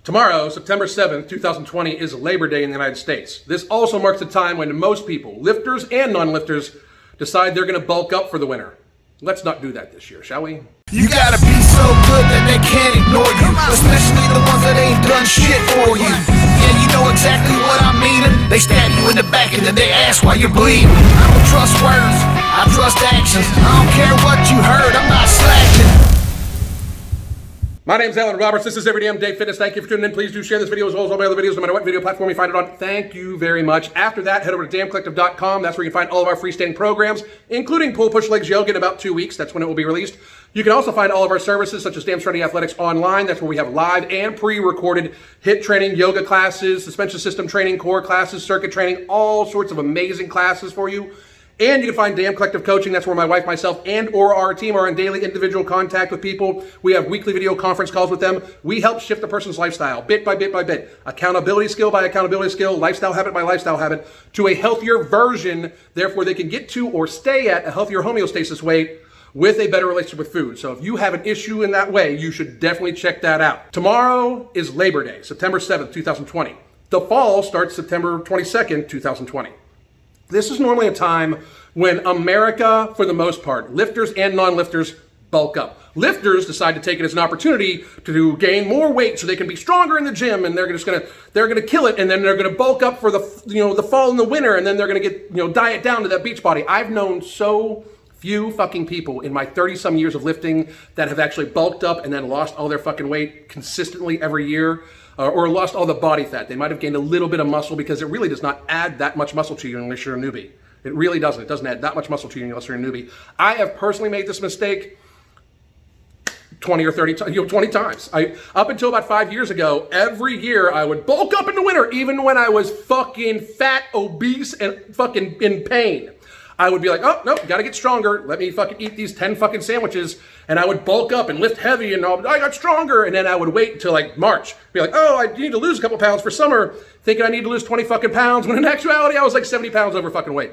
Tomorrow, September 7th, 2020, is Labor Day in the United States. This also marks the time when most people, lifters and non-lifters, decide they're going to bulk up for the winter. Let's not do that this year, shall we? You gotta be so good that they can't ignore you, especially the ones that ain't done shit for you. Yeah, you know exactly what I mean. They stab you in the back and then they ask why you're bleeding. I don't trust words, I trust actions. I don't care what you heard, I'm not slacking. My name's Alan Roberts. This is Every Damn Day Fitness. Thank you for tuning in. Please do share this video as well as all my other videos, no matter what video platform you find it on. Thank you very much. After that, head over to damncollective.com. That's where you can find all of our freestanding programs, including Pull Push Legs Yoga in about 2 weeks. That's when it will be released. You can also find all of our services, such as Damn Strength Athletics online. That's where we have live and pre-recorded HIIT training, yoga classes, suspension system training, core classes, circuit training, all sorts of amazing classes for you. And you can find Damn Collective Coaching. That's where my wife, myself, and or our team are in daily individual contact with people. We have weekly video conference calls with them. We help shift a person's lifestyle, bit by bit by bit. Accountability skill by accountability skill, lifestyle habit by lifestyle habit, to a healthier version. Therefore, they can get to or stay at a healthier homeostasis weight with a better relationship with food. So if you have an issue in that way, you should definitely check that out. Tomorrow is Labor Day, September 7th, 2020. The fall starts September 22nd, 2020. This is normally a time when America, for the most part, lifters and non-lifters bulk up. Lifters decide to take it as an opportunity to gain more weight so they can be stronger in the gym, and they're gonna kill it, and then they're gonna bulk up for the fall and the winter, and then they're gonna get diet down to that beach body. I've known so few fucking people in my 30-some years of lifting that have actually bulked up and then lost all their fucking weight consistently every year. Or lost all the body fat. They might have gained a little bit of muscle because it really does not add that much muscle to you unless you're a newbie. It really doesn't. It doesn't add that much muscle to you unless you're a newbie. I have personally made this mistake 20 or 30 times, 20 times. Up until about 5 years ago, every year I would bulk up in the winter, even when I was fucking fat, obese, and fucking in pain. I would be like, oh, no, gotta get stronger. Let me fucking eat these 10 fucking sandwiches. And I would bulk up and lift heavy and I got stronger. And then I would wait until like March. Be like, oh, I need to lose a couple pounds for summer. Thinking I need to lose 20 fucking pounds. When in actuality, I was like 70 pounds over fucking weight.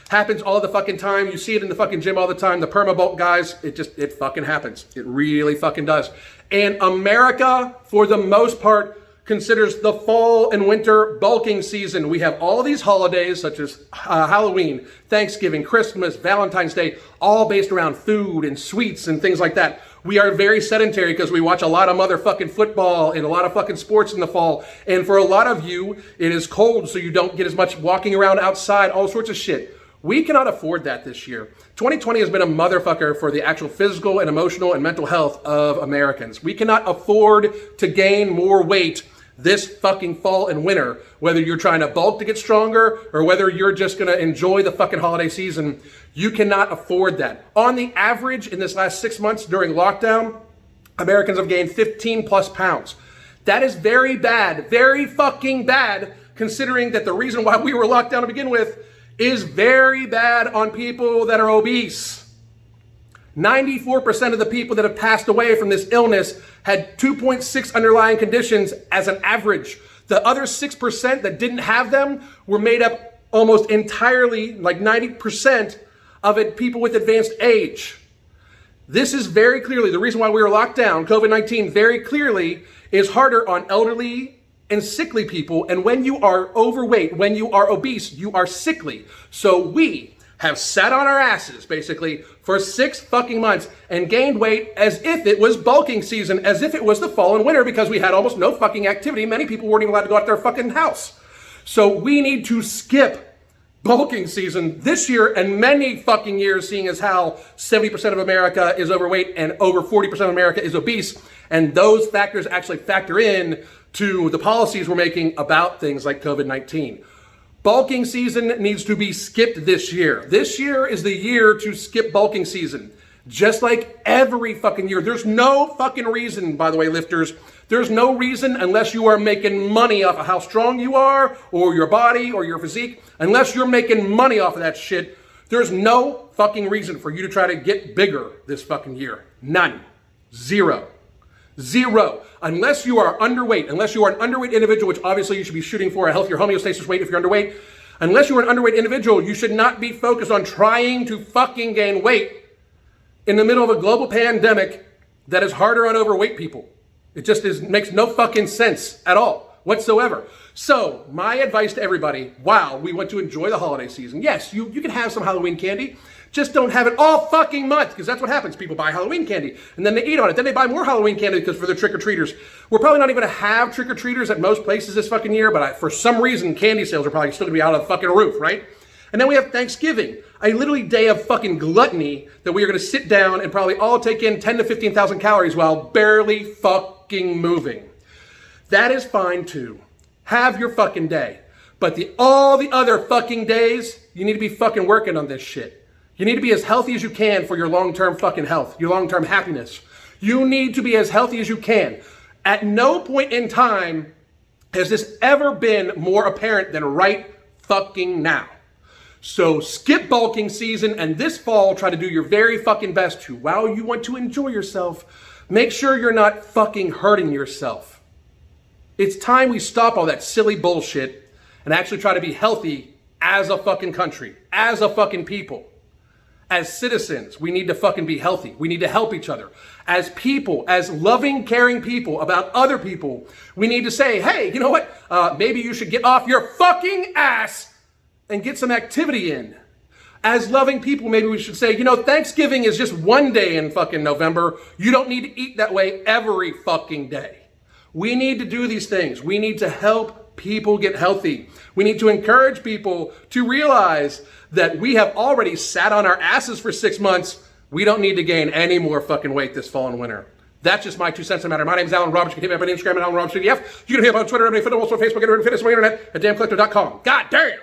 Happens all the fucking time. You see it in the fucking gym all the time. The perma bulk guys, it fucking happens. It really fucking does. And America, for the most part, considers the fall and winter bulking season. We have all these holidays such as Halloween, Thanksgiving, Christmas, Valentine's Day, all based around food and sweets and things like that. We are very sedentary because we watch a lot of motherfucking football and a lot of fucking sports in the fall. And for a lot of you, it is cold, so you don't get as much walking around outside, all sorts of shit. We cannot afford that this year. 2020 has been a motherfucker for the actual physical and emotional and mental health of Americans. We cannot afford to gain more weight this fucking fall and winter, whether you're trying to bulk to get stronger or whether you're just gonna enjoy the fucking holiday season. You cannot afford that. On the average, in this last 6 months during lockdown, Americans have gained 15 plus pounds. That is very bad, very fucking bad, considering that the reason why we were locked down to begin with is very bad on people that are obese. 94% of the people that have passed away from this illness had 2.6 underlying conditions as an average. The other 6% that didn't have them were made up almost entirely, like 90% of it, people with advanced age. This is very clearly, the reason why we were locked down, COVID-19 very clearly is harder on elderly and sickly people. And when you are overweight, when you are obese, you are sickly. So we have sat on our asses, basically, for 6 fucking months and gained weight as if it was bulking season, as if it was the fall and winter, because we had almost no fucking activity. Many people weren't even allowed to go out their fucking house. So we need to skip bulking season this year and many fucking years, seeing as how 70% of America is overweight and over 40% of America is obese. And those factors actually factor in to the policies we're making about things like COVID-19. Bulking season needs to be skipped this year. This year is the year to skip bulking season. Just like every fucking year. There's no fucking reason, by the way, lifters, there's no reason unless you are making money off of how strong you are or your body or your physique, unless you're making money off of that shit, there's no fucking reason for you to try to get bigger this fucking year. None. Zero. Unless you are underweight, unless you are an underweight individual, which obviously you should be shooting for a healthier homeostasis weight if you're underweight. Unless you're an underweight individual, you should not be focused on trying to fucking gain weight in the middle of a global pandemic that is harder on overweight people. It just makes no fucking sense at all whatsoever. So my advice to everybody, while we want to enjoy the holiday season, yes, you can have some Halloween candy. Just don't have it all fucking month, because that's what happens. People buy Halloween candy, and then they eat on it. Then they buy more Halloween candy because for their trick-or-treaters. We're probably not even going to have trick-or-treaters at most places this fucking year, but for some reason, candy sales are probably still going to be out of the fucking roof, right? And then we have Thanksgiving, a literally day of fucking gluttony that we are going to sit down and probably all take in 10 to 15,000 calories while barely fucking moving. That is fine too. Have your fucking day. But all the other fucking days, you need to be fucking working on this shit. You need to be as healthy as you can for your long-term fucking health, your long-term happiness. You need to be as healthy as you can. At no point in time has this ever been more apparent than right fucking now. So skip bulking season, and this fall try to do your very fucking best to, while you want to enjoy yourself, make sure you're not fucking hurting yourself. It's time we stop all that silly bullshit and actually try to be healthy as a fucking country, as a fucking people. As citizens, we need to fucking be healthy. We need to help each other. As people, as loving, caring people about other people, we need to say, hey, you know what? Maybe you should get off your fucking ass and get some activity in. As loving people, maybe we should say, you know, Thanksgiving is just one day in fucking November. You don't need to eat that way every fucking day. We need to do these things. We need to help people get healthy. We need to encourage people to realize that we have already sat on our asses for 6 months. We don't need to gain any more fucking weight this fall and winter. That's just my 2 cents on the matter. My name is Alan Roberts. You can hit me up on Instagram at Alan Roberts PDF. You can hit me up on Twitter, everybody, Facebook, Get Rid of Fitness, on the internet at damncollector.com. God damn!